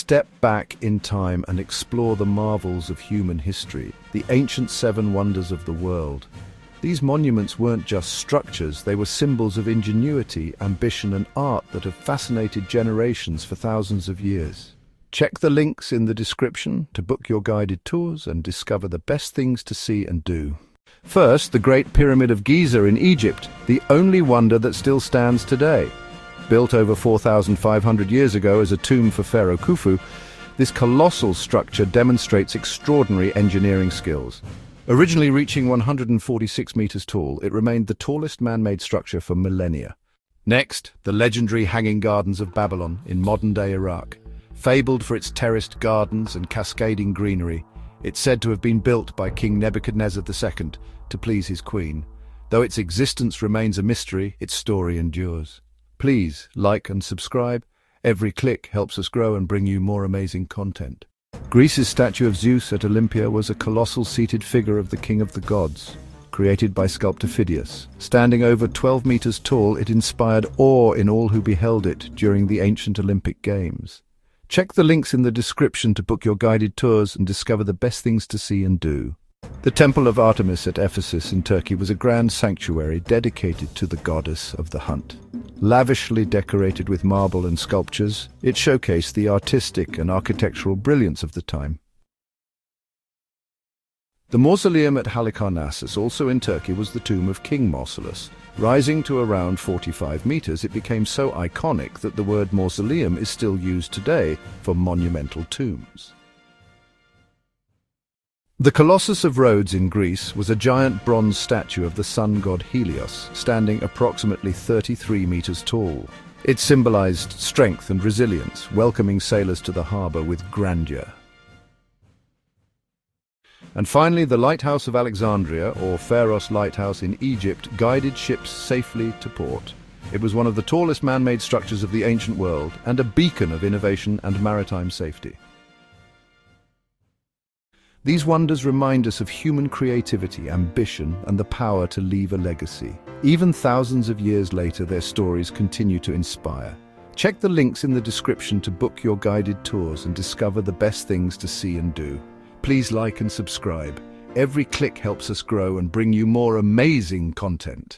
Step back in time and explore the marvels of human history, the ancient seven wonders of the world. These monuments weren't just structures, they were symbols of ingenuity, ambition and art that have fascinated generations for thousands of years. Check the links in the description to book your guided tours and discover the best things to see and do. First, the Great Pyramid of Giza in Egypt, the only wonder that still stands today. Built over 4,500 years ago as a tomb for Pharaoh Khufu, this colossal structure demonstrates extraordinary engineering skills. Originally reaching 146 meters tall, it remained the tallest man-made structure for millennia. Next, the legendary Hanging Gardens of Babylon in modern-day Iraq. Fabled for its terraced gardens and cascading greenery, it's said to have been built by King Nebuchadnezzar II to please his queen. Though its existence remains a mystery, its story endures. Please like and subscribe. Every click helps us grow and bring you more amazing content. Greece's statue of Zeus at Olympia was a colossal seated figure of the king of the gods, created by sculptor Phidias. Standing over 12 meters tall, it inspired awe in all who beheld it during the ancient Olympic Games. Check the links in the description to book your guided tours and discover the best things to see and do. The Temple of Artemis at Ephesus in Turkey was a grand sanctuary dedicated to the goddess of the hunt. Lavishly decorated with marble and sculptures, it showcased the artistic and architectural brilliance of the time. The Mausoleum at Halicarnassus, also in Turkey, was the tomb of King Mausolus. Rising to around 45 meters, it became so iconic that the word mausoleum is still used today for monumental tombs. The Colossus of Rhodes in Greece was a giant bronze statue of the sun god Helios, standing approximately 33 meters tall. It symbolized strength and resilience, welcoming sailors to the harbor with grandeur. And finally, the Lighthouse of Alexandria, or Pharos Lighthouse in Egypt, guided ships safely to port. It was one of the tallest man-made structures of the ancient world and a beacon of innovation and maritime safety. These wonders remind us of human creativity, ambition, and the power to leave a legacy. Even thousands of years later, their stories continue to inspire. Check the links in the description to book your guided tours and discover the best things to see and do. Please like and subscribe. Every click helps us grow and bring you more amazing content.